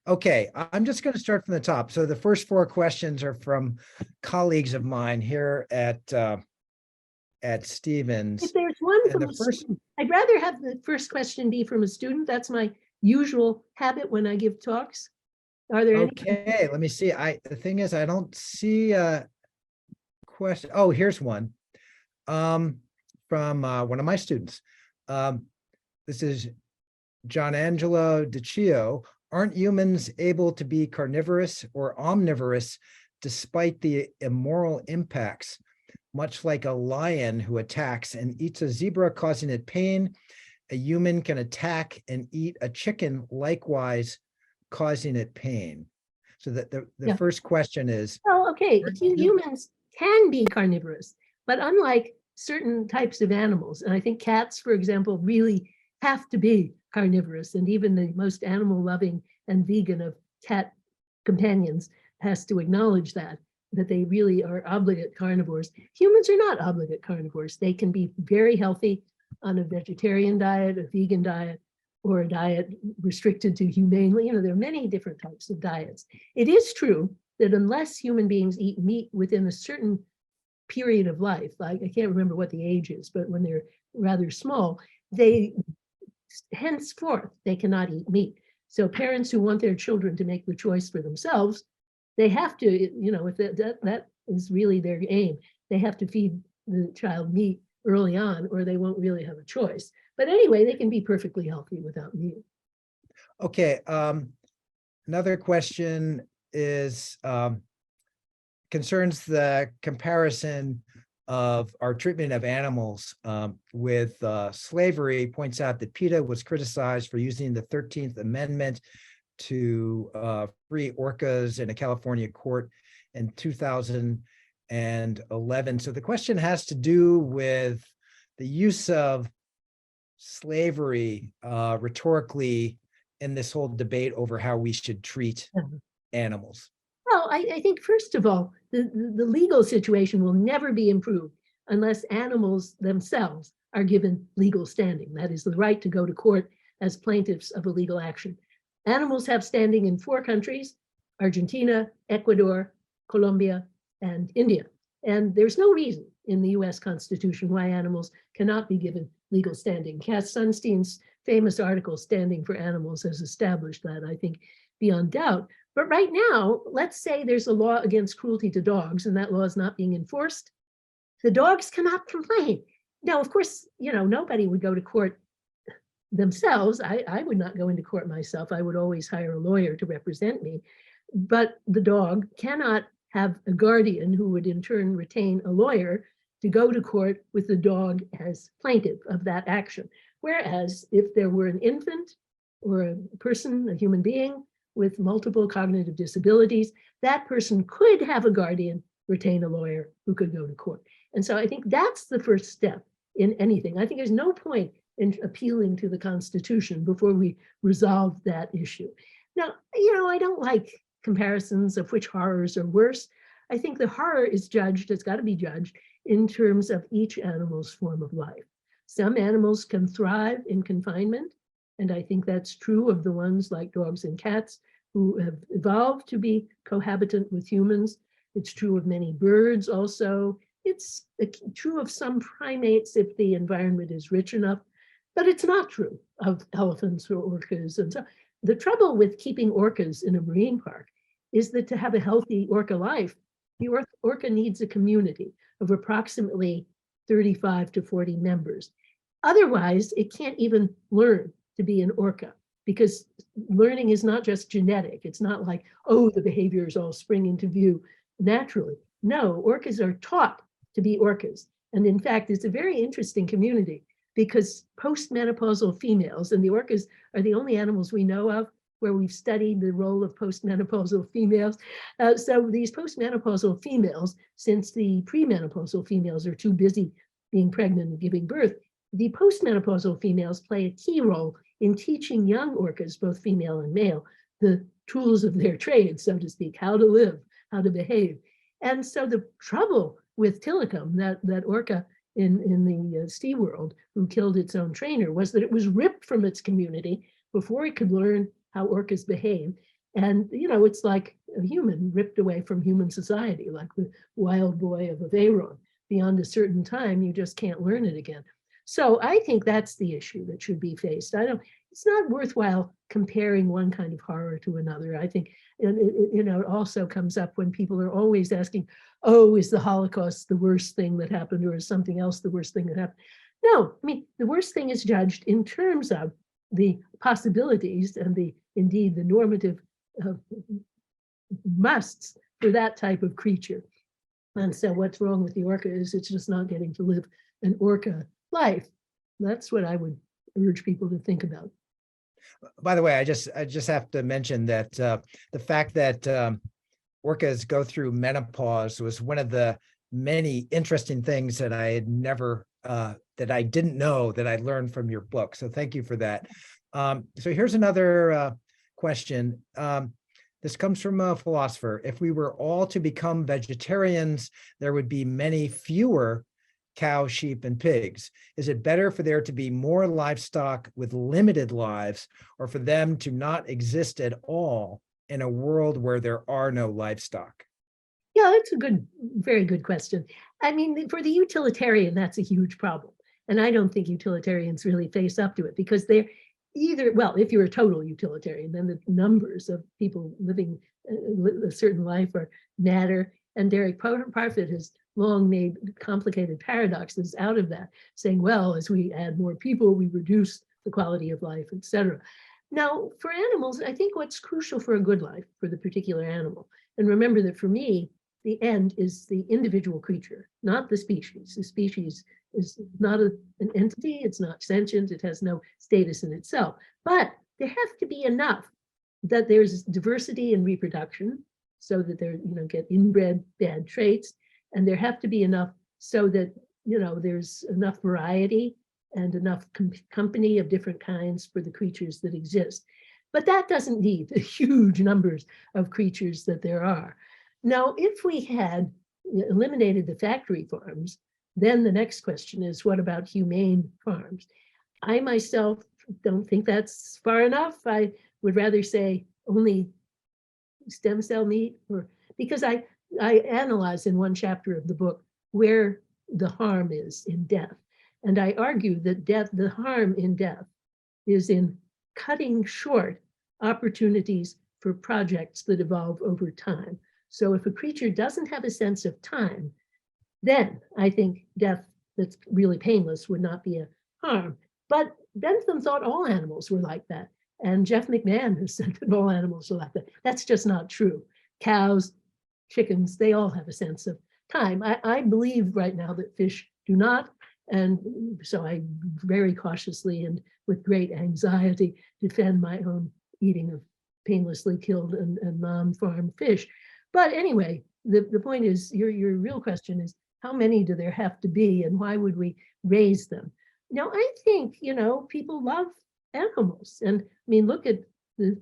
Okay, I'm just going to start from the top. So the first 4 questions are from colleagues of mine here at Stevens. If there's one And from the a first- student, I'd rather have the first question be from a student. That's my usual habit when I give talks. Are there any? Okay, let me see. The thing is, I don't see a question. Oh, here's one from one of my students. This is John Angelo DiCio. Aren't humans able to be carnivorous or omnivorous despite the immoral impacts? Much like a lion who attacks and eats a zebra, causing it pain, a human can attack and eat a chicken, likewise causing it pain. So that the first question is, Oh, okay. Humans can be carnivorous, but unlike certain types of animals, and I think cats, for example, really have to be carnivorous, and even the most animal-loving and vegan of cat companions has to acknowledge that they really are obligate carnivores. Humans are not obligate carnivores. They can be very healthy on a vegetarian diet, a vegan diet, or a diet restricted to humanely. There are many different types of diets. It is true that unless human beings eat meat within a certain period of life, like I can't remember what the age is, but when they're rather small, they henceforth they cannot eat meat. So parents who want their children to make the choice for themselves, they have to, if that is really their aim, they have to feed the child meat early on, or they won't really have a choice. But anyway, they can be perfectly healthy without meat. okay. Another question is concerns the comparison of our treatment of animals with slavery. Points out that PETA was criticized for using the 13th Amendment to free orcas in a California court in 2011. So the question has to do with the use of slavery rhetorically in this whole debate over how we should treat animals. Well, I think, first of all, the legal situation will never be improved unless animals themselves are given legal standing. That is, the right to go to court as plaintiffs of a legal action. Animals have standing in 4 countries: Argentina, Ecuador, Colombia, and India. And there's no reason in the US Constitution why animals cannot be given legal standing. Cass Sunstein's famous article, Standing for Animals, has established that, I think, beyond doubt. But right now, let's say there's a law against cruelty to dogs, and that law is not being enforced. The dogs cannot complain. Now, of course, nobody would go to court themselves, I would not go into court myself. I would always hire a lawyer to represent me. But the dog cannot have a guardian who would in turn retain a lawyer to go to court with the dog as plaintiff of that action. Whereas if there were an infant or a person, a human being with multiple cognitive disabilities, that person could have a guardian, retain a lawyer who could go to court. And so I think that's the first step in anything. I think there's no point in appealing to the Constitution before we resolve that issue. Now, I don't like comparisons of which horrors are worse. I think the horror is judged, it's got to be judged in terms of each animal's form of life. Some animals can thrive in confinement, and I think that's true of the ones like dogs and cats who have evolved to be cohabitant with humans. It's true of many birds also. It's true of some primates if the environment is rich enough, but it's not true of elephants or orcas. And so the trouble with keeping orcas in a marine park is that to have a healthy orca life, the orca needs a community of approximately 35 to 40 members. Otherwise, it can't even learn to be an orca, because learning is not just genetic. It's not like, oh, the behaviors all spring into view naturally. No, orcas are taught to be orcas. And in fact, it's a very interesting community because postmenopausal females, and the orcas are the only animals we know of where we've studied the role of postmenopausal females. So these postmenopausal females, since the premenopausal females are too busy being pregnant and giving birth, the postmenopausal females play a key role in teaching young orcas, both female and male, the tools of their trade, so to speak, how to live, how to behave. And so the trouble with Tilikum, that orca in the sea world who killed its own trainer, was that it was ripped from its community before it could learn how orcas behave. And, it's like a human ripped away from human society, like the wild boy of Aveyron. Beyond a certain time, you just can't learn it again. So I think that's the issue that should be faced. It's not worthwhile comparing one kind of horror to another. I think, it also comes up when people are always asking, oh, is the Holocaust the worst thing that happened, or is something else the worst thing that happened? No, the worst thing is judged in terms of the possibilities and indeed the normative musts for that type of creature. And so what's wrong with the orca is it's just not getting to live an orca life. That's what I would urge people to think about. By the way, I just have to mention that the fact that orcas go through menopause was one of the many interesting things that I had never that I didn't know that I learned from your book. So thank you for that. So here's another question. This comes from a philosopher. If we were all to become vegetarians, there would be many fewer cows, sheep, and pigs. Is it better for there to be more livestock with limited lives, or for them to not exist at all in a world where there are no livestock? Yeah, that's a very good question. For the utilitarian, that's a huge problem. And I don't think utilitarians really face up to it, because they're either, well, if you're a total utilitarian, then the numbers of people living a certain life matter. And Derek Parfit has long made complicated paradoxes out of that, saying, well, as we add more people, we reduce the quality of life, etc. Now, for animals, I think what's crucial for a good life for the particular animal, and remember that for me, the end is the individual creature, not the species. The species is not an entity, it's not sentient, it has no status in itself. But there has to be enough that there's diversity in reproduction, so that there get inbred bad traits, and there have to be enough so that there's enough variety and enough company of different kinds for the creatures that exist. But that doesn't need the huge numbers of creatures that there are. Now, if we had eliminated the factory farms, then the next question is, what about humane farms? I myself don't think that's far enough. I would rather say only stem cell meat, because I analyze in one chapter of the book where the harm is in death. And I argue that the harm in death is in cutting short opportunities for projects that evolve over time. So if a creature doesn't have a sense of time, then I think death that's really painless would not be a harm. But Bentham thought all animals were like that. And Jeff McMahon has said that all animals are like that. That's just not true. Cows, chickens, they all have a sense of time. I believe right now that fish do not. And so I very cautiously and with great anxiety defend my own eating of painlessly killed and non-farm fish. But anyway, the point is, your real question is, how many do there have to be and why would we raise them? Now, I think, people love animals. And I mean, look at the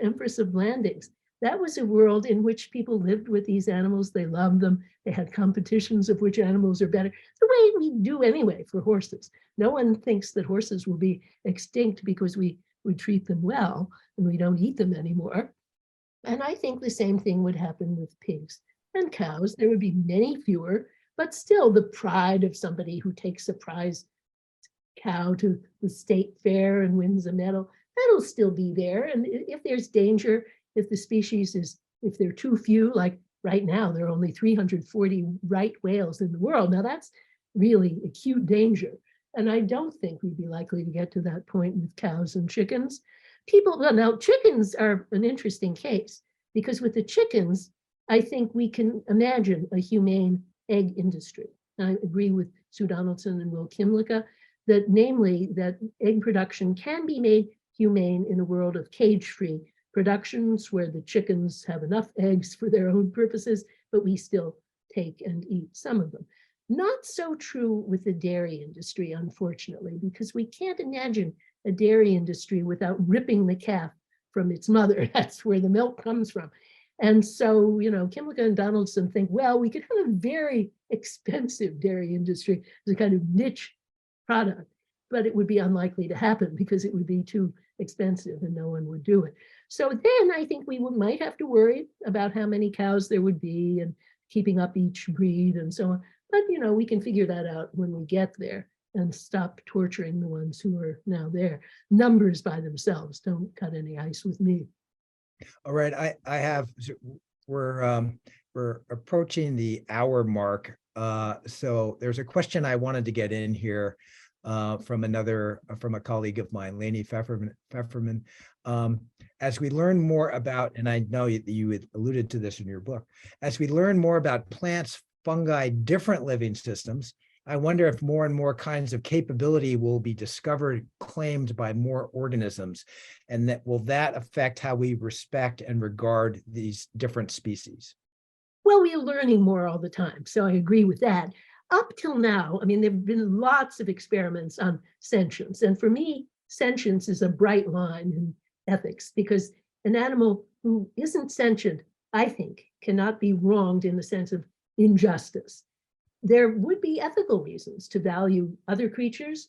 Empress of Blandings. That was a world in which people lived with these animals. They loved them. They had competitions of which animals are better, the way we do anyway for horses. No one thinks that horses will be extinct because we treat them well and we don't eat them anymore. And I think the same thing would happen with pigs and cows. There would be many fewer, but still the pride of somebody who takes a prize cow to the state fair and wins a medal, that'll still be there. And if there's danger, if the species is, if there are too few, like right now, there are only 340 right whales in the world. Now that's really acute danger. And I don't think we'd be likely to get to that point with cows and chickens. Well, now chickens are an interesting case because with the chickens, I think we can imagine a humane egg industry. I agree with Sue Donaldson and Will Kimlicka that namely that egg production can be made humane in a world of cage-free productions where the chickens have enough eggs for their own purposes, but we still take and eat some of them. Not so true with the dairy industry, unfortunately, because we can't imagine a dairy industry without ripping the calf from its mother. That's where the milk comes from. And so, Kimlicka and Donaldson think, well, we could have a very expensive dairy industry as a kind of niche product, but it would be unlikely to happen because it would be too expensive and no one would do it. So then I think we might have to worry about how many cows there would be and keeping up each breed and so on. But, we can figure that out when we get there and stop torturing the ones who are now there. Numbers by themselves don't cut any ice with me. All right, I have, we're approaching the hour mark. So there's a question I wanted to get in here from a colleague of mine, Lainey Pfefferman. As we learn more about, and I know you had alluded to this in your book, as we learn more about plants, fungi, different living systems, I wonder if more and more kinds of capability will be discovered, claimed by more organisms, and will that affect how we respect and regard these different species? Well, we are learning more all the time, so I agree with that. Up till now, I mean, there have been lots of experiments on sentience, and for me, sentience is a bright line in ethics because an animal who isn't sentient, I think, cannot be wronged in the sense of injustice. There would be ethical reasons to value other creatures,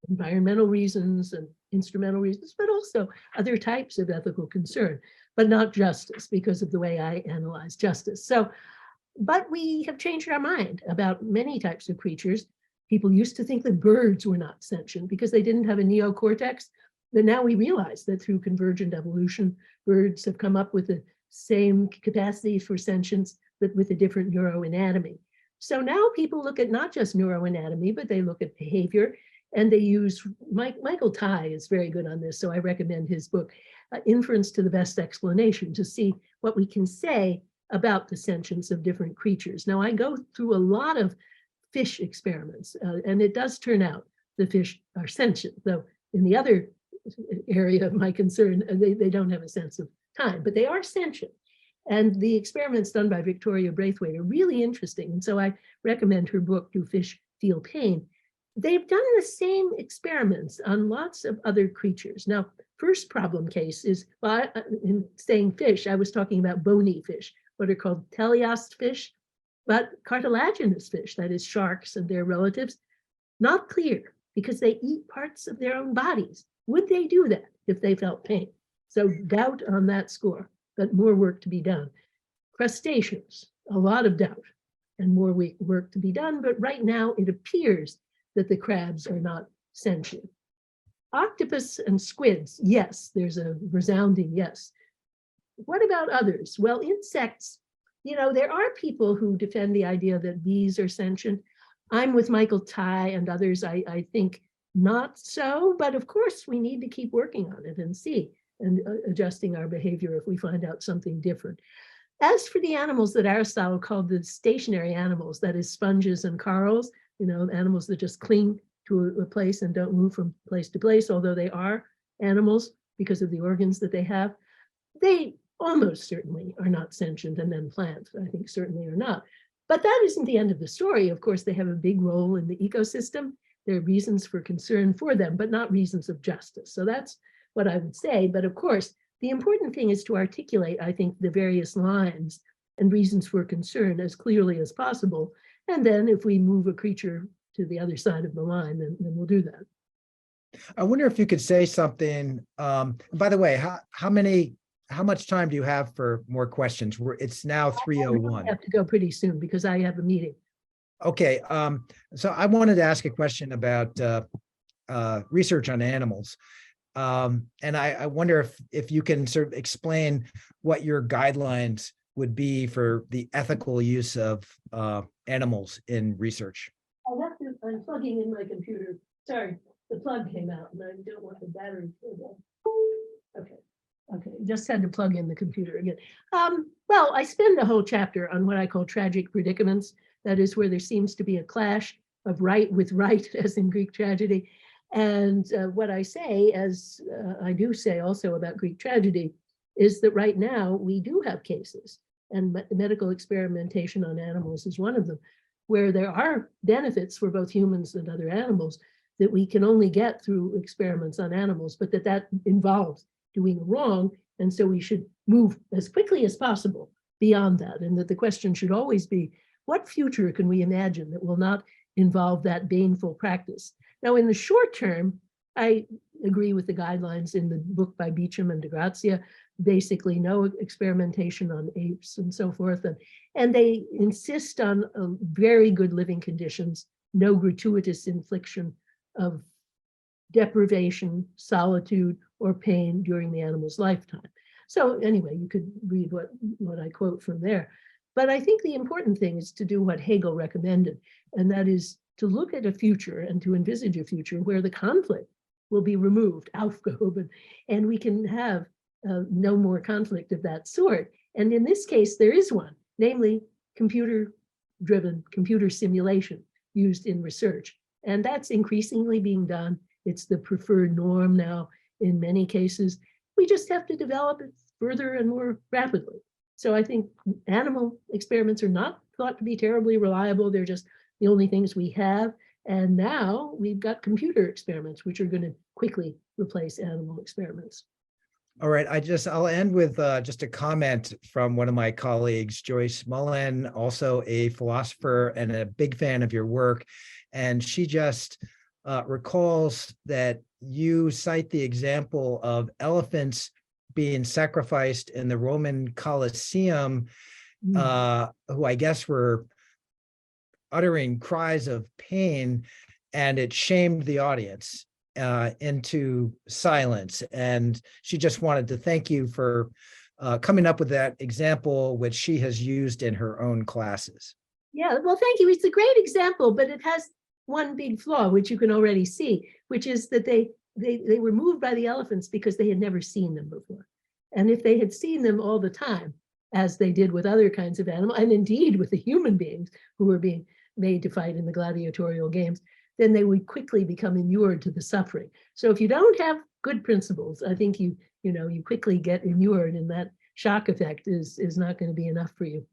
environmental reasons and instrumental reasons, but also other types of ethical concern, but not justice because of the way I analyze justice. So, but we have changed our mind about many types of creatures. People used to think that birds were not sentient because they didn't have a neocortex, but now we realize that through convergent evolution, birds have come up with the same capacity for sentience, but with a different neuroanatomy. So now people look at not just neuroanatomy, but they look at behavior, and they use, Michael Tai is very good on this, so I recommend his book, Inference to the Best Explanation, to see what we can say about the sentience of different creatures. Now, I go through a lot of fish experiments, and it does turn out the fish are sentient, though in the other area of my concern, they don't have a sense of time, but they are sentient. And the experiments done by Victoria Braithwaite are really interesting. And so I recommend her book, Do Fish Feel Pain? They've done the same experiments on lots of other creatures. Now, first problem case is, well, in saying fish, I was talking about bony fish, what are called teleost fish, but cartilaginous fish, that is sharks and their relatives, not clear because they eat parts of their own bodies. Would they do that if they felt pain? So doubt on that score, but more work to be done. Crustaceans, a lot of doubt and more work to be done, but right now it appears that the crabs are not sentient. Octopus and squids, yes, there's a resounding yes. What about others? Well, insects, there are people who defend the idea that bees are sentient. I'm with Michael Tai and others. I think not so, but of course we need to keep working on it and see and adjusting our behavior if we find out something different. As for the animals that Aristotle called the stationary animals, that is sponges and corals, animals that just cling to a place and don't move from place to place, although they are animals because of the organs that they have, they almost certainly are not sentient, and then plants, I think, certainly are not. But that isn't the end of the story. Of course, they have a big role in the ecosystem. There are reasons for concern for them, but not reasons of justice. So that's what I would say. But of course, the important thing is to articulate, I think, the various lines and reasons for concern as clearly as possible. And then if we move a creature to the other side of the line, then we'll do that. I wonder if you could say something. By the way, how much time do you have for more questions? It's now 3:01. I have to go pretty soon because I have a meeting. Okay, so I wanted to ask a question about research on animals. And I wonder if you can sort of explain what your guidelines would be for the ethical use of animals in research. I'm plugging in my computer. Sorry, the plug came out and I don't want the battery to go. Okay, just had to plug in the computer again. Well, I spend a whole chapter on what I call tragic predicaments. That is where there seems to be a clash of right with right, as in Greek tragedy. And what I say, as I do say also about Greek tragedy, is that right now we do have cases, and medical experimentation on animals is one of them, where there are benefits for both humans and other animals that we can only get through experiments on animals, but that involves doing wrong. And so we should move as quickly as possible beyond that. And that the question should always be, what future can we imagine that will not involve that baneful practice? Now, in the short term, I agree with the guidelines in the book by Beecham and DeGrazia, basically no experimentation on apes and so forth. And they insist on very good living conditions, no gratuitous infliction of deprivation, solitude, or pain during the animal's lifetime. So anyway, you could read what I quote from there. But I think the important thing is to do what Hegel recommended, and that is to look at a future and to envisage a future where the conflict will be removed, aufgehoben, and we can have no more conflict of that sort. And in this case, there is one, namely computer-driven, computer simulation used in research. And that's increasingly being done. It's the preferred norm now in many cases. We just have to develop it further and more rapidly. So I think animal experiments are not thought to be terribly reliable. They're just the only things we have. And now we've got computer experiments, which are going to quickly replace animal experiments. All right, I'll end with just a comment from one of my colleagues, Joyce Mullen, also a philosopher and a big fan of your work. And she just recalls that you cite the example of elephants being sacrificed in the Roman Colosseum, who I guess were uttering cries of pain, and it shamed the audience into silence. And she just wanted to thank you for coming up with that example, which she has used in her own classes. Yeah, well, thank you. It's a great example, but it has one big flaw, which you can already see, which is that they were moved by the elephants because they had never seen them before. And if they had seen them all the time, as they did with other kinds of animals, and indeed with the human beings who were being made to fight in the gladiatorial games, then they would quickly become inured to the suffering. So if you don't have good principles, I think you quickly get inured, and that shock effect is not going to be enough for you.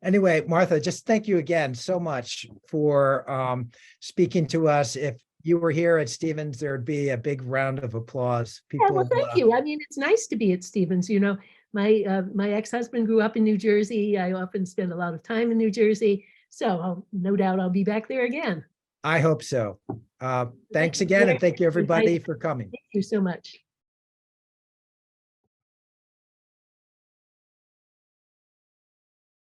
Anyway, Martha, just thank you again so much for speaking to us. If you were here at Stevens, there'd be a big round of applause. Yeah, well, thank you. I mean, it's nice to be at Stevens. My ex-husband grew up in New Jersey. I often spend a lot of time in New Jersey. So no doubt I'll be back there again. I hope so. Thanks again, and thank you everybody for coming. Thank you so much.